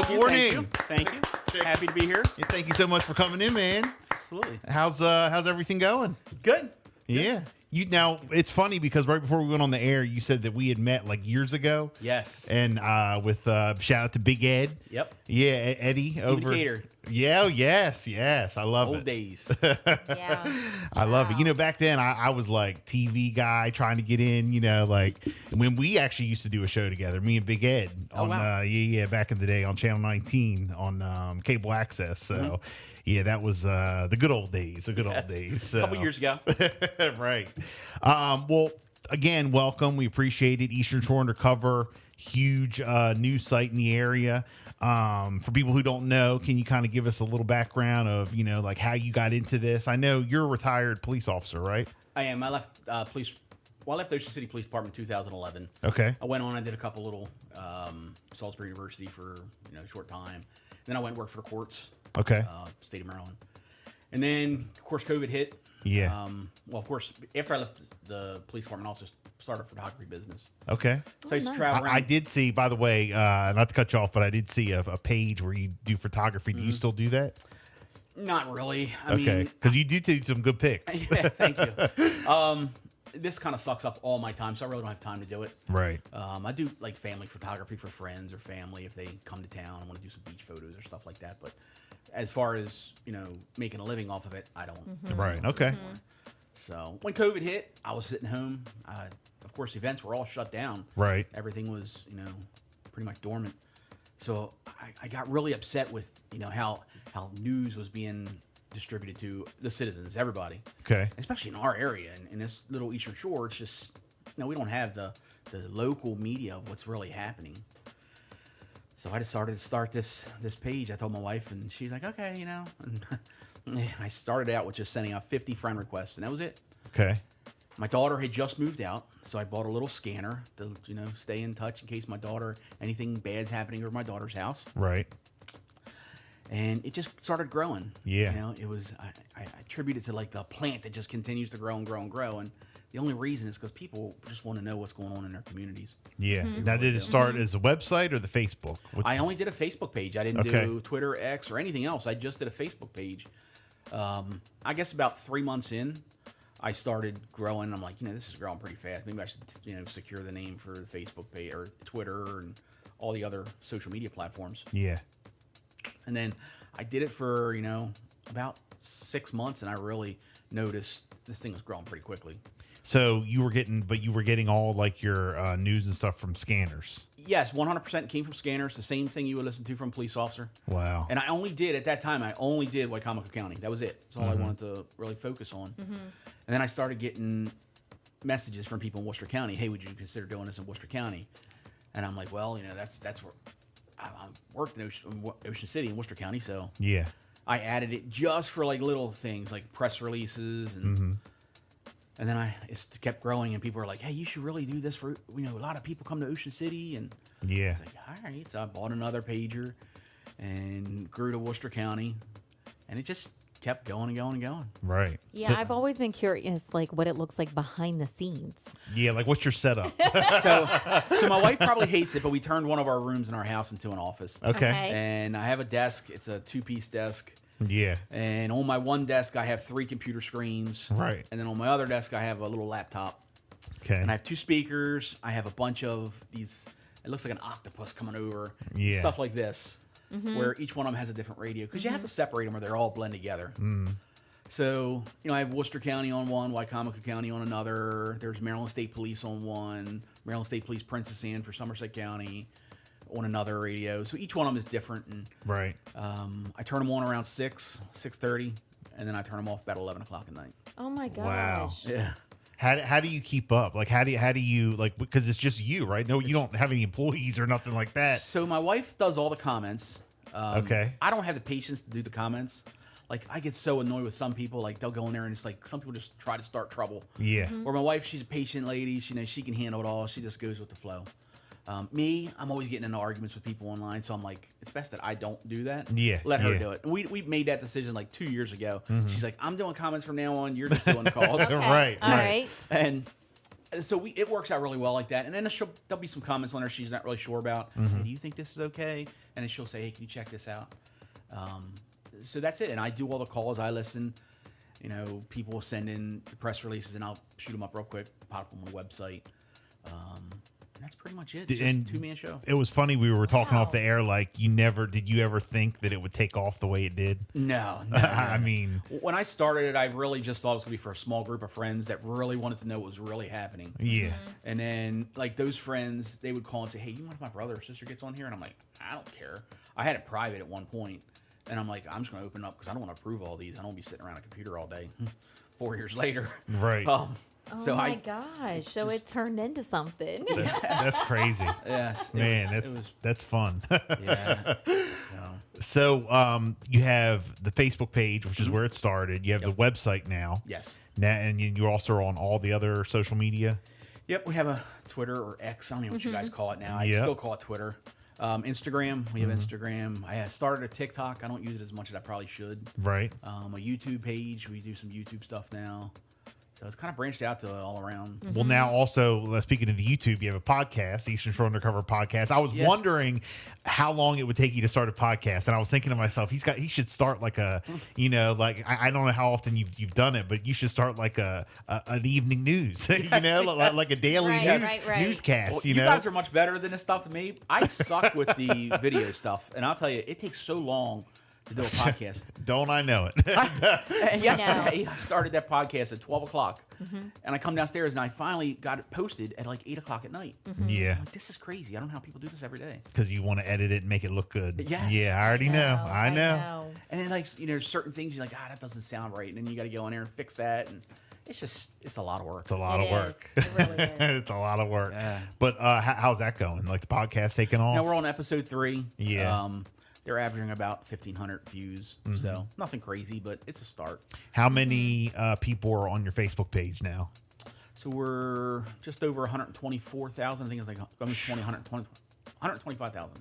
good morning. Thank you. Happy to be here. Yeah, thank you so much for coming in, man. Absolutely. How's everything going? Good. Yeah. Now it's funny because right before we went on the air, you said that we had met like years ago. Yes. And with shout out to Big Ed. Yep. Yeah, Eddie Steve over. Decatur. Yeah, oh, yes. I love it. Old days. Yeah. I love it. You know, back then I was like TV guy trying to get in, like when we actually used to do a show together, me and Big Ed on wow. back in the day on Channel 19 on cable access. So yeah, that was the good old days. The good old days. So. A couple years ago. Right. Well, again, welcome. We appreciate it. Eastern Shore Undercover, huge news site in the area. For people who don't know, can you kind of give us a little background of, like how you got into this? I know you're a retired police officer, right? I am. I left I left Ocean City Police Department in 2011. Okay. I went on. I did a couple little Salisbury University for a short time. Then I went and worked for the courts. Okay. State of Maryland. And then, of course, COVID hit. Yeah. Well, of course, after I left the police department, I also started a photography business. Okay. So I used to travel around. I did see, by the way, not to cut you off, but I did see a page where you do photography. Do you still do that? Not really. I Okay. mean, Because you do take some good pics. yeah, thank you. This kind of sucks up all my time, so I really don't have time to do it. Right. I do like family photography for friends or family if they come to town and want to do some beach photos or stuff like that. But as far as making a living off of it, I don't. Right. Okay. So when COVID hit, I was sitting home. Of course, events were all shut down. Right. Everything was pretty much dormant. So I got really upset with how news was being distributed to the citizens, everybody. Okay. Especially in our area, in this little Eastern Shore, it's just we don't have the local media of what's really happening. So I decided to start this page. I told my wife, and she's like, okay, And I started out with just sending out 50 friend requests, and that was it. Okay. My daughter had just moved out, so I bought a little scanner to stay in touch in case anything bad's happening over my daughter's house. Right. And it just started growing. Yeah. It was I attribute it to like the plant that just continues to grow and grow and grow. And the only reason is because people just want to know what's going on in their communities. Yeah. Now, did it start as a website or the Facebook? I only did a Facebook page. I didn't do Twitter, X, or anything else. I just did a Facebook page. I guess about 3 months in, I started growing. I'm like, this is growing pretty fast. Maybe I should, secure the name for the Facebook page or Twitter and all the other social media platforms. Yeah. And then I did it for, about 6 months, and I really noticed this thing was growing pretty quickly. So you were getting all like your news and stuff from scanners. Yes, 100% came from scanners. The same thing you would listen to from a police officer. Wow. And I only did Wycomico County. That was it. That's all I wanted to really focus on. And then I started getting messages from people in Worcester County. Hey, would you consider doing this in Worcester County? And I'm like, well, that's where I worked in Ocean City in Worcester County. So yeah, I added it just for like little things like press releases and. And then it kept growing, and people were like, "Hey, you should really do this for a lot of people come to Ocean City." And yeah, I was like, all right. So I bought another pager, and grew to Worcester County, and it just kept going and going and going. Right. Yeah, So, I've always been curious, like what it looks like behind the scenes. yeah, like what's your setup? So my wife probably hates it, but we turned one of our rooms in our house into an office. Okay. And I have a desk. It's a 2-piece desk. Yeah. And on my one desk, I have 3 computer screens. Right. And then on my other desk, I have a little laptop. Okay. And I have 2 speakers. I have a bunch of these. It looks like an octopus coming over. Yeah. Stuff like this, where each one of them has a different radio because you have to separate them or they're all blend together. So I have Worcester County on one, Wycomico County on another. There's Maryland State Police on one, Maryland State Police Princess Anne for Somerset County on another radio. So each one of them is different. And Right. I turn them on around 6:30, and then I turn them off about 11 o'clock at night. Oh my gosh. Wow. Yeah. How do you keep up? Like how do you like, because it's just you, right? No, you don't have any employees or nothing like that. So my wife does all the comments. Okay. I don't have the patience to do the comments. Like I get so annoyed with some people. Like they'll go in there and it's like some people just try to start trouble. Yeah. Or my wife, she's a patient lady. She can handle it all. She just goes with the flow. Me, I'm always getting into arguments with people online, so I'm like, it's best that I don't do that. Yeah, Let her yeah. do it. And we made that decision like 2 years ago. She's like, I'm doing comments from now on. You're just doing calls. Okay. Right. All right. And So it works out really well like that. And then there'll be some comments on there she's not really sure about. Hey, do you think this is okay? And then she'll say, hey, can you check this out? So that's it. And I do all the calls. I listen. You know, people will send in press releases, and I'll shoot them up real quick, pop them on the website. And that's pretty much it. It's just a two-man show. It was funny. We were talking off the air. Like, did you ever think that it would take off the way it did? No. I mean, when I started it, I really just thought it was going to be for a small group of friends that really wanted to know what was really happening. Yeah. And then, like, those friends, they would call and say, hey, you mind if my brother or sister gets on here? And I'm like, I don't care. I had it private at one point. And I'm like, I'm just going to open up because I don't want to approve all these. I don't want to be sitting around a computer all day 4 years later. Right. So my gosh. So it turned into something. That's crazy. Yes. Man, that's fun. Yeah. So you have the Facebook page, which is where it started. You have the website now. Yes. And you're also on all the other social media. Yep. We have a Twitter or X. I don't know what you guys call it now. I still call it Twitter. Instagram. We have Instagram. I started a TikTok. I don't use it as much as I probably should. Right. A YouTube page. We do some YouTube stuff now. So it's kind of branched out to all around. Well, now also, speaking of the YouTube, you have a podcast, Eastern Shore Undercover podcast. I was wondering how long it would take you to start a podcast. And I was thinking to myself, he should start like a, I don't know how often you've done it, but you should start like an evening news, like a daily newscast. Well, you guys are much better than this stuff than me. I suck with the video stuff. And I'll tell you, it takes so long to do a podcast. Don't I know it? And yesterday, I started that podcast at 12 o'clock. And I come downstairs and I finally got it posted at like 8 o'clock at night. Yeah. I'm like, this is crazy. I don't know how people do this every day. Because you want to edit it and make it look good. Yes. Yeah, I already know. I know. And then, like, there's certain things you're like, that doesn't sound right. And then you got to go in there and fix that. And it's a lot of work. It's a lot of work. It really is. It's a lot of work. Yeah. But how's that going? Like the podcast taking off? Now we're on episode 3. Yeah. They're averaging about 1,500 views. So nothing crazy, but it's a start. How many people are on your Facebook page now? So we're just over 124,000. I think it's like almost 125,000.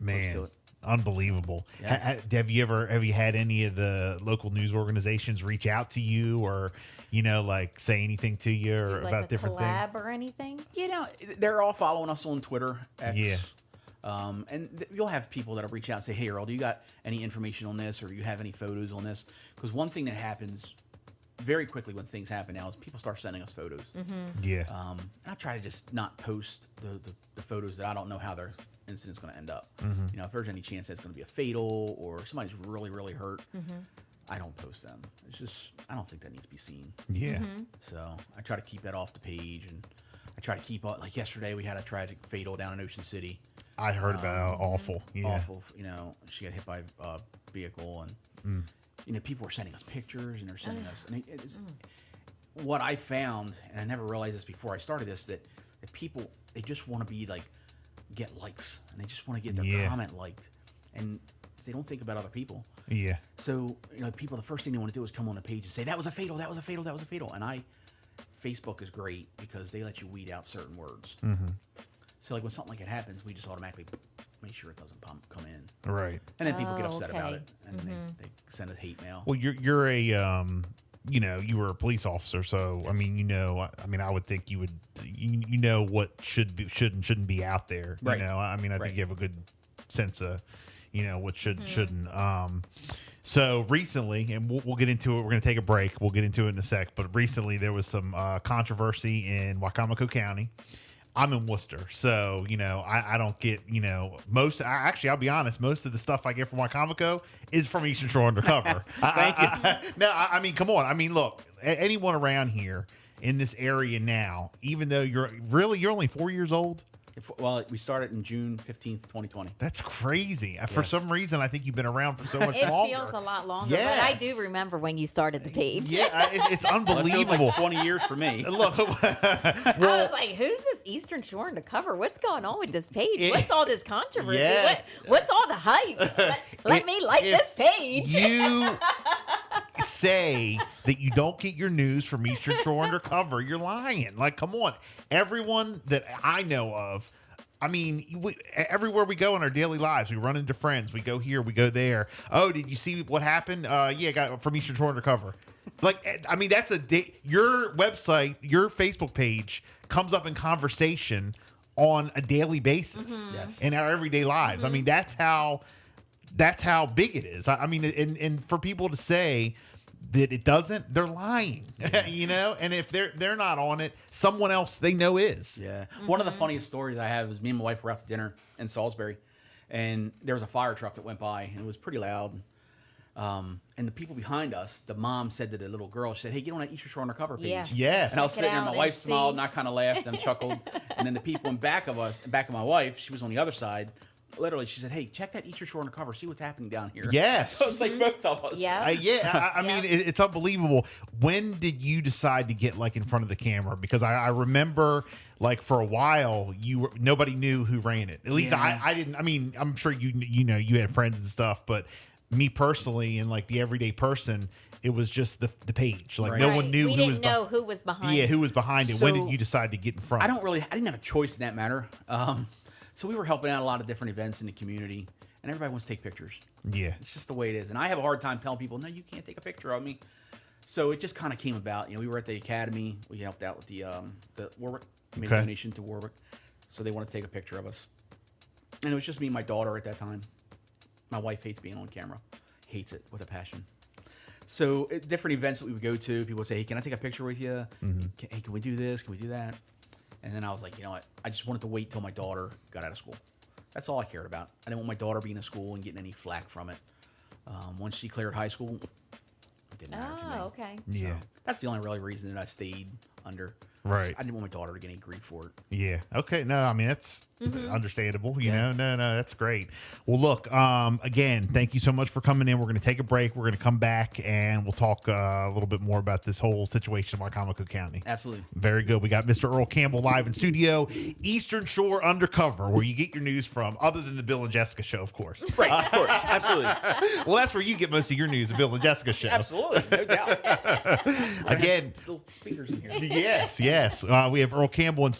Man, to it. Unbelievable. Yes. Have you had any of the local news organizations reach out to you or, like say anything to you or like about different things? Collab or anything? They're all following us on Twitter, X. Yeah. And you'll have people that'll reach out and say, hey, Earl, do you got any information on this or do you have any photos on this? Because one thing that happens very quickly when things happen now is people start sending us photos. Yeah. And I try to just not post the photos that I don't know how their incident's going to end up. If there's any chance that it's going to be a fatal or somebody's really, really hurt, I don't post them. It's just, I don't think that needs to be seen. Yeah. So I try to keep that off the page, and I try to keep up. Like yesterday, we had a tragic fatal down in Ocean City. I heard about awful. Yeah. Awful. She got hit by a vehicle, and people were sending us pictures, and they're sending us. And what I found, and I never realized this before I started this, that people, they just want to be like, get likes, and they just want to get their comment liked, and they don't think about other people. Yeah. So people, the first thing they want to do is come on the page and say that was a fatal, that was a fatal, that was a fatal, and Facebook is great because they let you weed out certain words. So like when something like it happens, we just automatically make sure it doesn't come in. Right. And then people get upset about it, and they send us hate mail. Well, you're a you were a police officer, so yes. I would think you would what should be, should and shouldn't be out there. Right. I think you have a good sense of what should and shouldn't. So recently, and we'll get into it. We're going to take a break. We'll get into it in a sec. But recently, there was some controversy in Wicomico County. I'm in Worcester, so I don't get most. Actually, I'll be honest. Most of the stuff I get from Wicomico is from Eastern Shore Undercover. Thank you. No, come on. Look, anyone around here in this area now, even though you're only 4 years old. Well, we started in June 15th, 2020. That's crazy. For some reason, I think you've been around for so much it longer. It feels a lot longer, but I do remember when you started the page. Yeah, it's unbelievable. Well, it feels like 20 years for me. Look, I was like, who's this Eastern Shore Undercover? What's going on with this page? What's all this controversy? Yes. What's all the hype? Let me like this page. You say that you don't get your news from Eastern Shore Undercover, you're lying. Like, come on. Everyone that I know of I mean, everywhere we go in our daily lives, we run into friends. We go here, we go there. Oh, did you see what happened? Yeah, got from Eastern Shore Undercover. Like, I mean, that's your website, your Facebook page comes up in conversation on a daily basis Yes. in our everyday lives. I mean, that's how big it is. I mean, and for people to say that it doesn't, they're lying, you know. And if they're not on it, someone else they know is. Yeah. One of the funniest stories I have is me and my wife were out to dinner in Salisbury, and there was a fire truck that went by, and it was pretty loud. And the people behind us, the mom said to the little girl, she said, "Hey, get on that Eastern Shore Undercover page." Yeah. Yes. And I was Check it sitting there, out my and wife see. smiled, and I kind of laughed and chuckled. And then the people in back of us, in back of my wife, she was on the other side. Literally, she said, "Hey, check that Eastern Shore Undercover. See what's happening down here." Yes. So it's like both of us. Yeah. I mean, it's unbelievable. When did you decide to get like in front of the camera? Because I remember like for a while nobody knew who ran it. At least Yeah. I didn't. I mean, I'm sure you know you had friends and stuff, but me personally and like the everyday person, it was just the page. Like Right. no one knew We who didn't was know who was behind. who was behind it. When So, did you decide to get in front? I didn't have a choice in that matter. So we were helping out a lot of different events in the community, and everybody wants to take pictures. Yeah. It's just the way it is. And I have a hard time telling people, no, you can't take a picture of me. So it just kind of came about. You know, we were at the academy. We helped out with the Warwick. We made a donation to Warwick. So they wanted to take a picture of us. And it was just me and my daughter at that time. My wife hates being on camera. Hates it with a passion. So at different events that we would go to, people would say, "Hey, can I take a picture with you? Hey, can we do this? Can we do that?" And then I was like, you know what? I just wanted to wait till my daughter got out of school. That's all I cared about. I didn't want my daughter being in school and getting any flack from it. Once she cleared high school, it didn't matter to me. Oh, okay. Yeah. So that's the only really reason that I stayed under. Right. I didn't want my daughter to get any grief for it. Yeah. Okay. No, I mean, that's understandable. You Yeah. know, no, that's great. Well, look, again, thank you so much for coming in. We're going to take a break. We're going to come back and we'll talk a little bit more about this whole situation in Wycomico County. Absolutely. Very good. We got Mr. Earl Campbell live in studio, Eastern Shore Undercover, where you get your news from, other than the Bill and Jessica show, of course. Right. Of course. Absolutely. Well, that's where you get most of your news, the Bill and Jessica show. Absolutely. No doubt. Again, Little speakers in here. yes. We have Earl Campbell in studio.